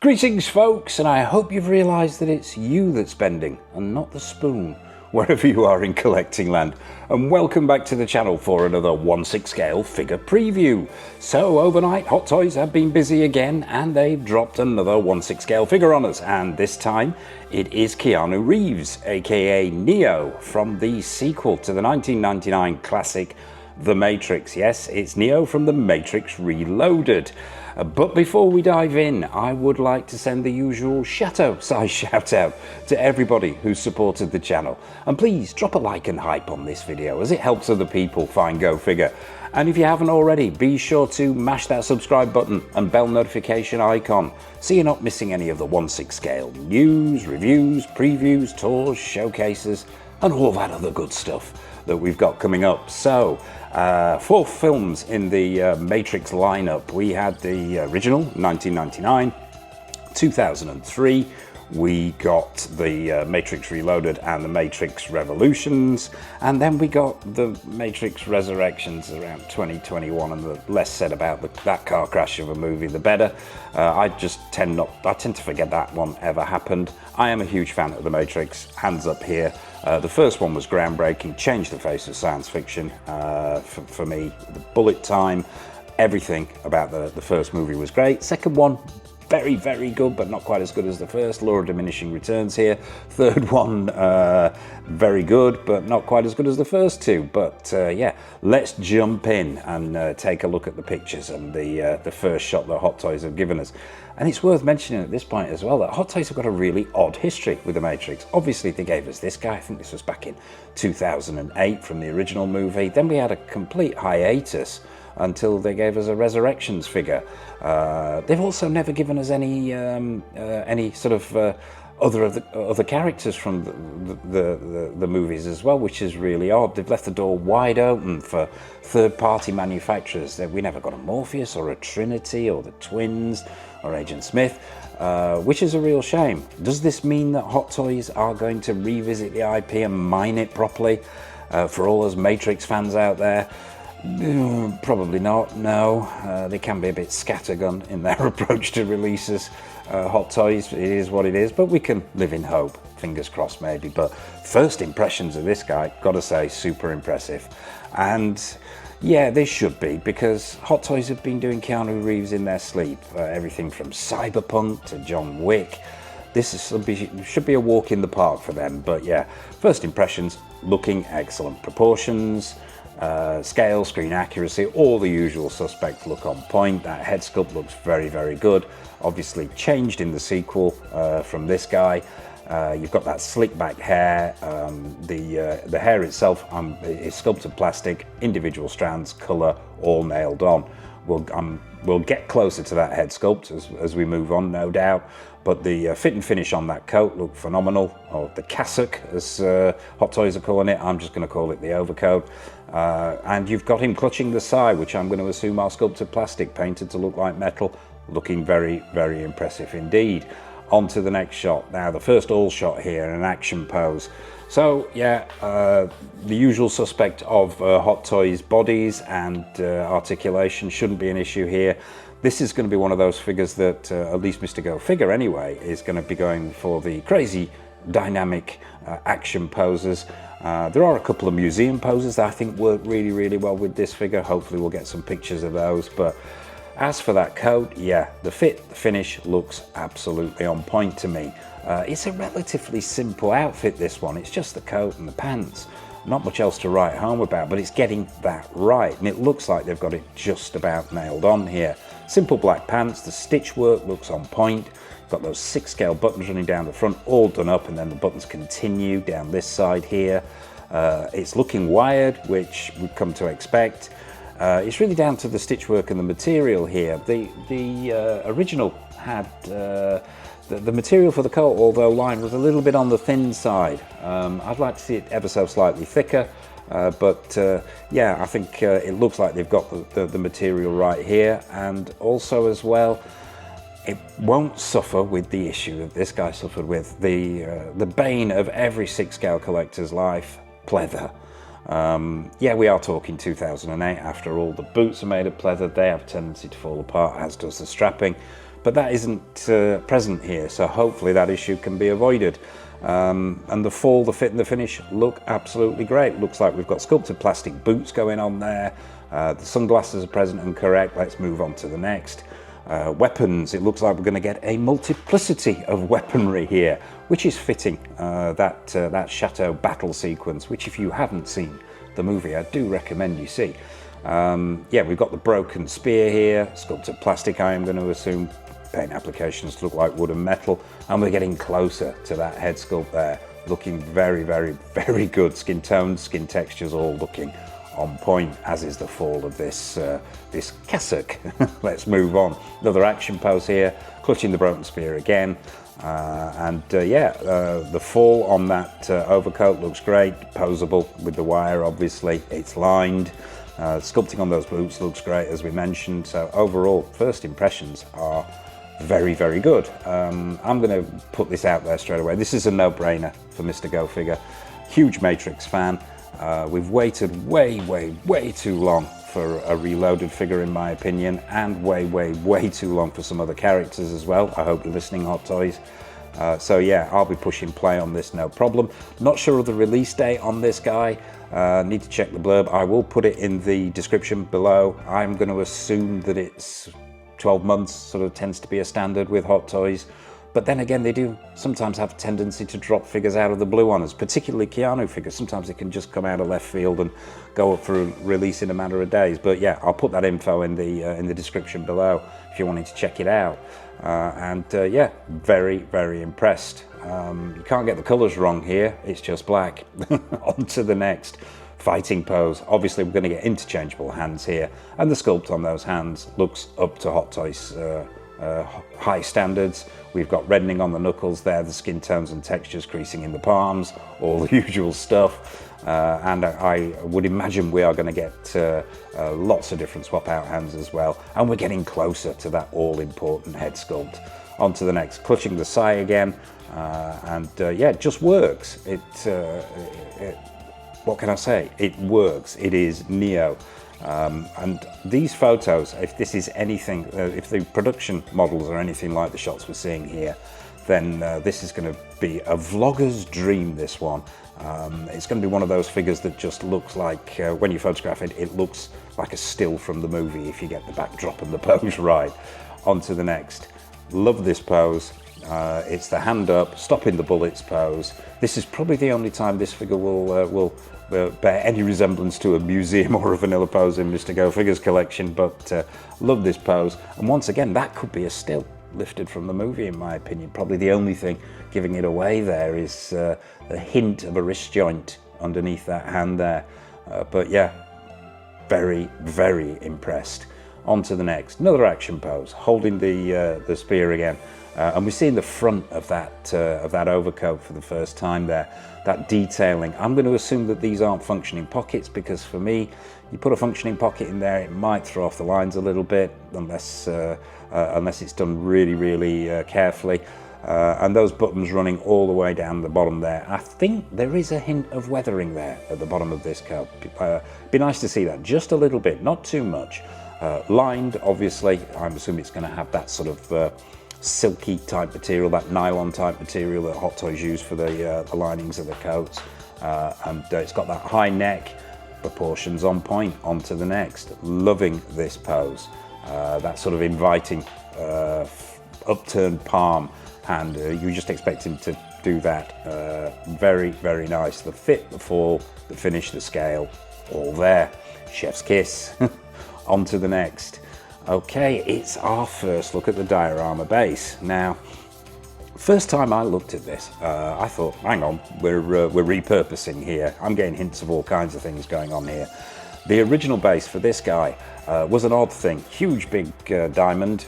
Greetings folks, and I hope you've realised that it's you that's bending and not the spoon, wherever you are in collecting land. And welcome back to the channel for another 1/6 scale figure preview. So overnight Hot Toys have been busy again and they've dropped another 1/6 scale figure on us, and this time it is Keanu Reeves, aka Neo, from the sequel to the 1999 classic The Matrix. Yes, it's Neo from The Matrix Reloaded. But before we dive in, I would like to send the usual shadow-size shout-out to everybody who's supported the channel. And please drop a like and hype on this video as it helps other people find Go Figure. And if you haven't already, be sure to mash that subscribe button and bell notification icon so you're not missing any of the 1/6 scale news, reviews, previews, tours, showcases, and all that other good stuff that we've got coming up. So, 4 films in the Matrix lineup. We had the original 1999, 2003. We got the Matrix Reloaded and the Matrix Revolutions, and then we got the Matrix Resurrections around 2021. And the less said about that car crash of a movie, the better. I tend to forget that one ever happened. I am a huge fan of the Matrix. Hands up here. The first one was groundbreaking, changed the face of science fiction. For me, the bullet time, everything about the first movie was great. Second one, very, very good, but not quite as good as the first. Law of diminishing returns here. Third one, very good, but not quite as good as the first two. But yeah, let's jump in and take a look at the pictures and the first shot that Hot Toys have given us. And it's worth mentioning at this point as well that Hot Toys have got a really odd history with the Matrix. Obviously, they gave us this guy. I think this was back in 2008 from the original movie. Then we had a complete hiatus until they gave us a Resurrections figure. They've also never given us any sort of other characters from the movies as well, which is really odd. They've left the door wide open for third-party manufacturers. We never got a Morpheus or a Trinity or the Twins or Agent Smith, which is a real shame. Does this mean that Hot Toys are going to revisit the IP and mine it properly for all those Matrix fans out there? Probably not, no. They can be a bit scattergun in their approach to releases. Hot Toys, it is what it is, but we can live in hope. Fingers crossed, maybe. But first impressions of this guy, gotta say, super impressive. And yeah, they should be, because Hot Toys have been doing Keanu Reeves in their sleep. Everything from Cyberpunk to John Wick. Should be a walk in the park for them. But yeah, first impressions, looking excellent. Proportions, scale, screen accuracy, all the usual suspects look on point. That head sculpt looks very, very good. Obviously changed in the sequel from this guy. You've got that slick back hair. The hair itself is sculpted plastic, individual strands, colour, all nailed on. We'll get closer to that head sculpt as we move on, no doubt. But the fit and finish on that coat look phenomenal, or the cassock, as Hot Toys are calling it. I'm just going to call it the overcoat. And you've got him clutching the side, which I'm going to assume are sculpted plastic, painted to look like metal. Looking very, very impressive indeed. On to the next shot. Now, the first all shot here, an action pose. So, yeah, the usual suspect of Hot Toys bodies and articulation shouldn't be an issue here. This is going to be one of those figures that, at least Mr. Go Figure anyway, is going to be going for the crazy, dynamic action poses. There are a couple of museum poses that I think work really, really well with this figure. Hopefully we'll get some pictures of those. But as for that coat, yeah, the fit, the finish looks absolutely on point to me. It's a relatively simple outfit, this one. It's just the coat and the pants. Not much else to write home about, but it's getting that right. And it looks like they've got it just about nailed on here. Simple black pants, the stitch work looks on point. Got those 6 scale buttons running down the front, all done up, and then the buttons continue down this side here. It's looking wired, which we've come to expect. It's really down to the stitch work and the material here. The original had the material for the coat, although lined, was a little bit on the thin side. I'd like to see it ever so slightly thicker, but yeah, I think it looks like they've got the material right here. And also as well, it won't suffer with the issue that this guy suffered with, the bane of every 6 scale collector's life, pleather. Yeah, we are talking 2008. After all, the boots are made of pleather. They have a tendency to fall apart, as does the strapping. but that isn't present here, so hopefully that issue can be avoided. And the fall, the fit and the finish look absolutely great. Looks like we've got sculpted plastic boots going on there. The sunglasses are present and correct. Let's move on to the next. Weapons, it looks like we're going to get a multiplicity of weaponry here, which is fitting. That chateau battle sequence, which if you haven't seen the movie, I do recommend you see. Yeah, we've got the broken spear here, sculpted plastic, I am going to assume. Paint applications to look like wood and metal, and we're getting closer to that head sculpt there. Looking very, very, very good. Skin tones, skin textures, all looking on point, as is the fall of this this cassock. Let's move on. Another action pose here, clutching the broken spear again. The fall on that overcoat looks great, poseable with the wire, obviously. It's lined. Sculpting on those boots looks great, as we mentioned. So overall, first impressions are very, very good. I'm going to put this out there straight away. This is a no-brainer for Mr. Go Figure. Huge Matrix fan. We've waited way too long for a reloaded figure, in my opinion, and way too long for some other characters as well. I hope you're listening, Hot Toys. So yeah, I'll be pushing play on this, no problem. Not sure of the release date on this guy. Need to check the blurb. I will put it in the description below. I'm going to assume that it's 12 months, sort of tends to be a standard with Hot Toys. But then again, they do sometimes have a tendency to drop figures out of the blue on us, particularly Keanu figures. Sometimes they can just come out of left field and go up for a release in a matter of days. But yeah, I'll put that info in the description below if you're wanting to check it out. Yeah, very impressed. You can't get the colors wrong here. It's just black. On to the next. Fighting pose. Obviously, we're going to get interchangeable hands here, and the sculpt on those hands looks up to Hot Toys high standards. We've got reddening on the knuckles there, the skin tones and textures creasing in the palms, all the usual stuff. And I would imagine we are going to get lots of different swap out hands as well, and we're getting closer to that all-important head sculpt. On to the next, clutching the sai again, yeah, it just works. What can I say? It works. It is Neo. And these photos, if this is anything, if the production models are anything like the shots we're seeing here, then this is going to be a vlogger's dream, this one. It's going to be one of those figures that just looks like, when you photograph it, it looks like a still from the movie if you get the backdrop and the pose right. On to the next. Love this pose. It's the hand up, stopping the bullets pose. This is probably the only time this figure will bear any resemblance to a museum or a vanilla pose in Mr. Go Figure's collection, but love this pose. And once again, that could be a still lifted from the movie, in my opinion. Probably the only thing giving it away there is the hint of a wrist joint underneath that hand there. But yeah, very impressed. On to the next, another action pose, holding the spear again. And we're seeing the front of that overcoat for the first time there, that detailing. I'm going to assume that these aren't functioning pockets, because for me, you put a functioning pocket in there, it might throw off the lines a little bit, unless it's done really carefully. And those buttons running all the way down the bottom there. I think there is a hint of weathering there at the bottom of this coat. Be nice to see that, just a little bit, not too much. Lined, obviously, I'm assuming it's going to have that sort of silky type material, that nylon type material that Hot Toys use for the linings of the coats. And it's got that high neck, proportions on point. On to the next. Loving this pose. That sort of inviting upturned palm hand. You just expect him to do that. Very nice. The fit, the fall, the finish, the scale, all there. Chef's kiss. On to the next. Okay, it's our first look at the diorama base. Now, first time I looked at this, I thought, hang on, we're repurposing here. I'm getting hints of all kinds of things going on here. The original base for this guy was an odd thing. Huge big diamond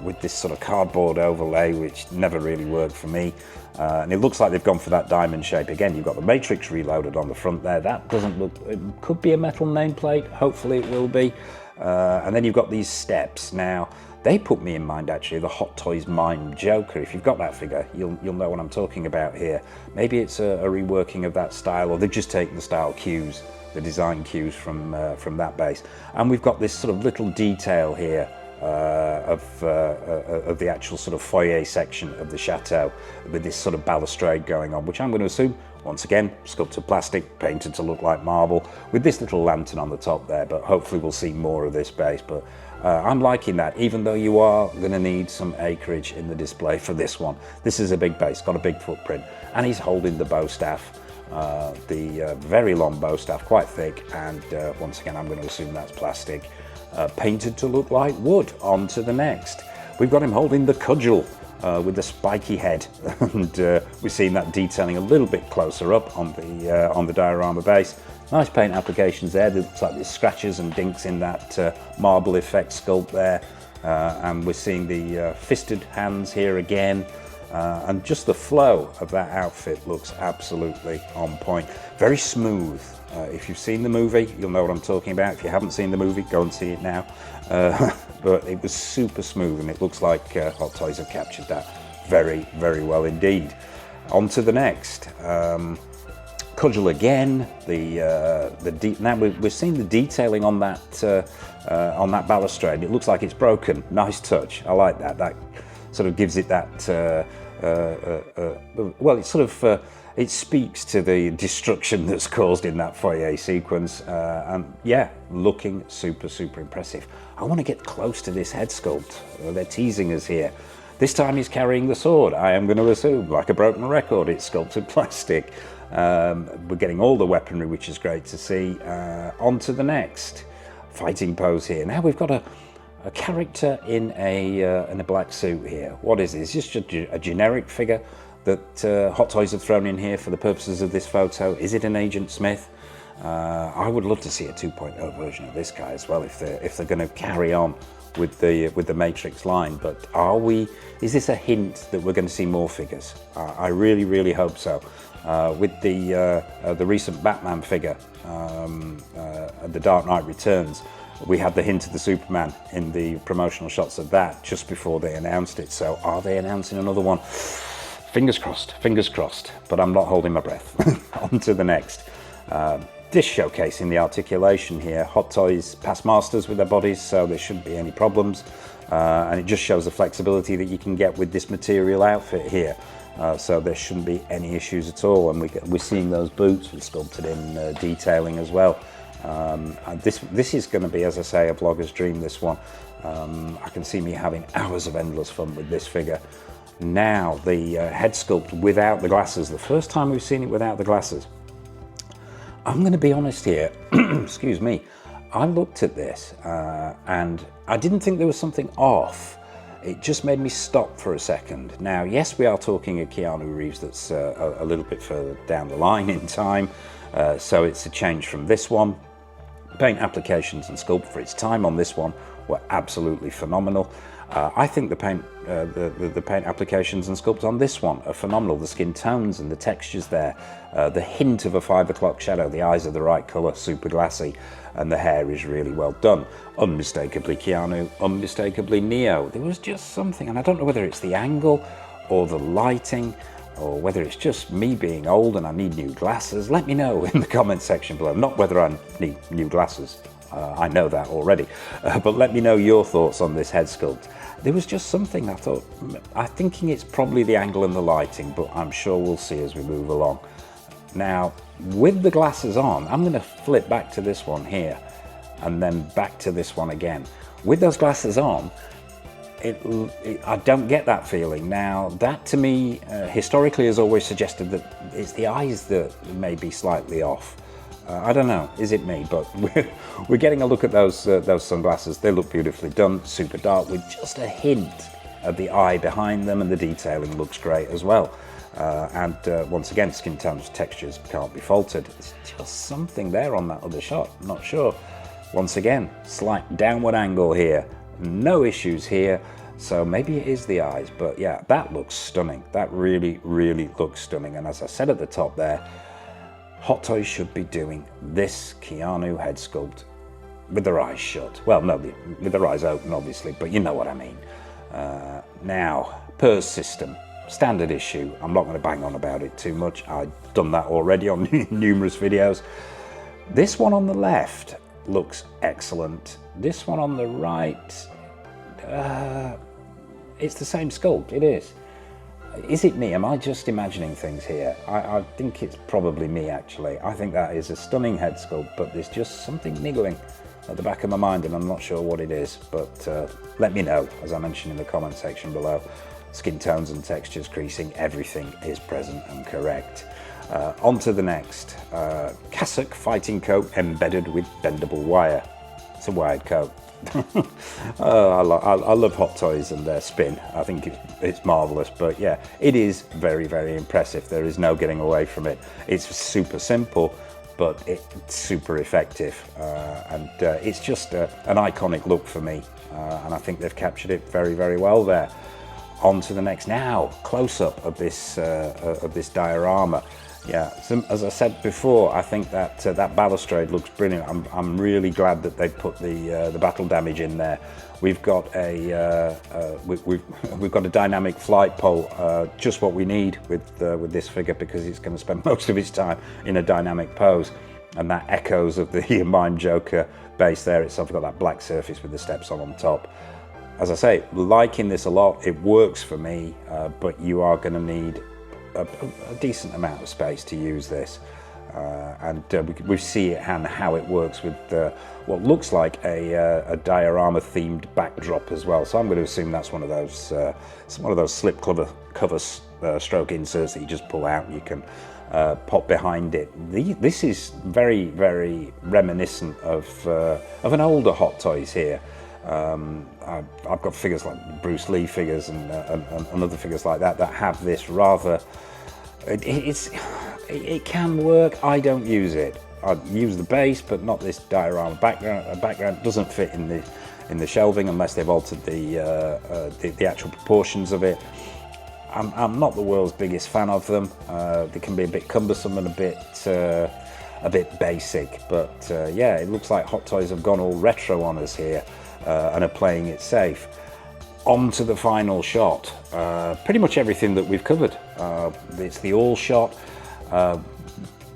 with this sort of cardboard overlay, which never really worked for me. And it looks like they've gone for that diamond shape again. You've got the Matrix reloaded on the front there. That doesn't look, it could be a metal nameplate. Hopefully it will be. And then you've got these steps. Now, they put me in mind, actually, the Hot Toys Mime Joker. If you've got that figure, you'll know what I'm talking about here. Maybe it's a reworking of that style, or they've just taken the style cues, the design cues from that base. And we've got this sort of little detail here of the actual sort of foyer section of the chateau, with this sort of balustrade going on, which I'm going to assume, once again, sculpted plastic, painted to look like marble, with this little lantern on the top there, but hopefully we'll see more of this base. But I'm liking that, even though you are going to need some acreage in the display for this one. This is a big base, got a big footprint, and he's holding the bow staff, the very long bow staff, quite thick, and once again, I'm going to assume that's plastic, painted to look like wood. On to the next. We've got him holding the cudgel with the spiky head, and we're seeing that detailing a little bit closer up on the diorama base. Nice paint applications there. There looks like there's scratches and dinks in that marble effect sculpt there, and we're seeing the fisted hands here again, and just the flow of that outfit looks absolutely on point. Very smooth. If you've seen the movie, you'll know what I'm talking about. If you haven't seen the movie, go and see it now. But it was super smooth, and it looks like Hot Toys have captured that very, very well indeed. On to the next. Cudgel again. Now we're seeing the detailing on that balustrade. It looks like it's broken. Nice touch. I like that. That sort of gives it that. Well, it sort of it speaks to the destruction that's caused in that foyer sequence. And yeah, looking super, super impressive. I want to get close to this head sculpt. They're teasing us here. This time he's carrying the sword. I am going to assume, like a broken record, it's sculpted plastic. We're getting all the weaponry, which is great to see. On to the next fighting pose here. Now we've got a character in a black suit here. What is this? Is this just a generic figure that Hot Toys have thrown in here for the purposes of this photo? Is it an Agent Smith? I would love to see a 2.0 version of this guy as well, if they're going to carry on with the Matrix line. But is this a hint that we're going to see more figures? I really, really hope so. With the recent Batman figure, The Dark Knight Returns, we had the hint of the Superman in the promotional shots of that just before they announced it. So are they announcing another one? Fingers crossed, but I'm not holding my breath. On to the next. This showcasing the articulation here. Hot Toys past masters with their bodies, so there shouldn't be any problems. And it just shows the flexibility that you can get with this material outfit here. So there shouldn't be any issues at all. And we're seeing those boots with sculpted in detailing as well. And this is going to be, as I say, a vlogger's dream, this one. I can see me having hours of endless fun with this figure. Now, the head sculpt without the glasses. The first time we've seen it without the glasses. I'm going to be honest here. Excuse me. I looked at this and I didn't think there was something off. It just made me stop for a second. Now, yes, we are talking a Keanu Reeves that's a little bit further down the line in time. So it's a change from this one. Paint applications and sculpt for its time on this one were absolutely phenomenal. I think the paint applications and sculpt on this one are phenomenal. The skin tones and the textures there, the hint of a 5 o'clock shadow, the eyes are the right colour, super glassy, and the hair is really well done. Unmistakably Keanu, unmistakably Neo. There was just something, and I don't know whether it's the angle or the lighting, or whether it's just me being old and I need new glasses. Let me know in the comment section below. Not whether I need new glasses. I know that already. But let me know your thoughts on this head sculpt. There was just something I thought, I'm thinking it's probably the angle and the lighting, but I'm sure we'll see as we move along. Now, with the glasses on, I'm going to flip back to this one here, and then back to this one again. With those glasses on, I don't get that feeling. Now, that to me, historically has always suggested that it's the eyes that may be slightly off. I don't know, is it me? But we're getting a look at those sunglasses. They look beautifully done, super dark, with just a hint of the eye behind them, and the detailing looks great as well. And once again, skin tones, textures can't be faulted. There's just something there on that other shot, I'm not sure. Once again, slight downward angle here, no issues here. So maybe it is the eyes, but yeah, that looks stunning. That really, really looks stunning. And as I said at the top there, Hot Toys should be doing this Keanu head sculpt with their eyes shut. Well, no, with their eyes open, obviously, but you know what I mean. Now, purse system, standard issue. I'm not going to bang on about it too much. I've done that already on numerous videos. This one on the left looks excellent. This one on the right, it's the same sculpt, it is. Is it me? Am I just imagining things here? I think it's probably me, actually. I think that is a stunning head sculpt, but there's just something niggling at the back of my mind, and I'm not sure what it is. But let me know, as I mentioned in the comment section below. Skin tones and textures, creasing, everything is present and correct. On to the next. Cassock fighting coat embedded with bendable wire. It's a wired coat. I love Hot Toys and their spin. I think it's marvellous, but yeah, it is very, very impressive. There is no getting away from it. It's super simple, but it's super effective, and it's just an iconic look for me, and I think they've captured it very, very well there. On to the next now, close-up of this diorama. Yeah, so as I said before, I think that that balustrade looks brilliant. I'm really glad that they put the battle damage in there. We've got we've got a dynamic flight pole, just what we need with this figure, because it's going to spend most of its time in a dynamic pose, and that echoes of the Mime Joker base there itself. We've got that black surface with the steps on top. As I say, liking this a lot. It works for me, but you are going to need a decent amount of space to use this, and we see it and how it works with what looks like a diorama themed backdrop as well. So I'm going to assume that's one of those slip cover stroke inserts that you just pull out and you can pop behind it. This is very, very reminiscent of an older Hot Toys here. I've got figures like Bruce Lee figures and other figures like that have this rather. It can work. I don't use it. I use the base, but not this diorama background. A background doesn't fit in the shelving unless they've altered the actual proportions of it. I'm not the world's biggest fan of them. They can be a bit cumbersome and a bit basic. But yeah, it looks like Hot Toys have gone all retro on us here. And are playing it safe. On to the final shot. Pretty much everything that we've covered. It's the all shot.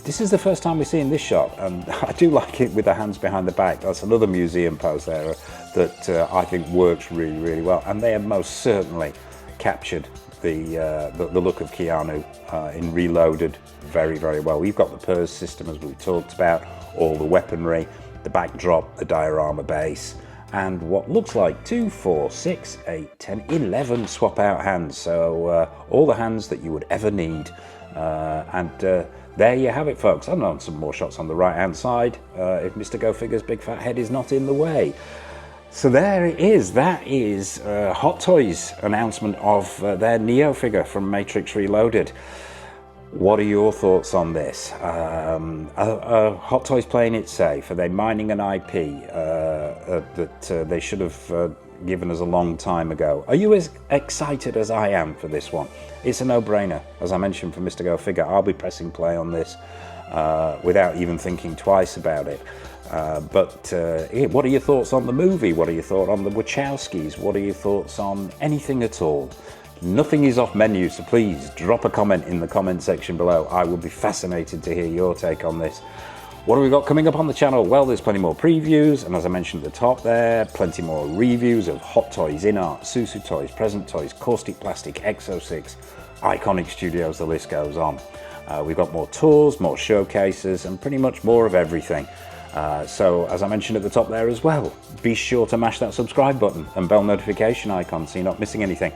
This is the first time we're seeing this shot, and I do like it with the hands behind the back. That's another museum pose there that I think works really, really well. And they have most certainly captured the look of Keanu in Reloaded very, very well. We've got the purse system, as we've talked about, all the weaponry, the backdrop, the diorama base, and what looks like 2, 4, 6, 8, 10, 11 swap out hands. So all the hands that you would ever need. And there you have it, folks. I'm on some more shots on the right hand side if Mr. Go Figure's big fat head is not in the way. So there it is. That is Hot Toys' announcement of their Neo figure from Matrix Reloaded. What are your thoughts on this? Hot Toys playing it safe? Are they mining an IP that they should have given us a long time ago? Are you as excited as I am for this one? It's a no-brainer. As I mentioned for Mr. Go Figure, I'll be pressing play on this without even thinking twice about it. But what are your thoughts on the movie? What are your thoughts on the Wachowskis? What are your thoughts on anything at all? Nothing is off menu, so please drop a comment in the comment section below. I will be fascinated to hear your take on this. What have we got coming up on the channel? Well, there's plenty more previews, and as I mentioned at the top there, plenty more reviews of Hot Toys, In Art, Susu Toys, Present Toys, Caustic Plastic, Exo6, Iconic Studios, the list goes on. We've got more tours, more showcases, and pretty much more of everything. So, as I mentioned at the top there as well, be sure to mash that subscribe button and bell notification icon so you're not missing anything.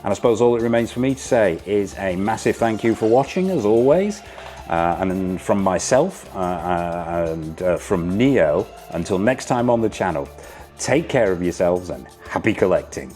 And I suppose all it remains for me to say is a massive thank you for watching, as always. And from myself and from Neo, until next time on the channel, take care of yourselves and happy collecting.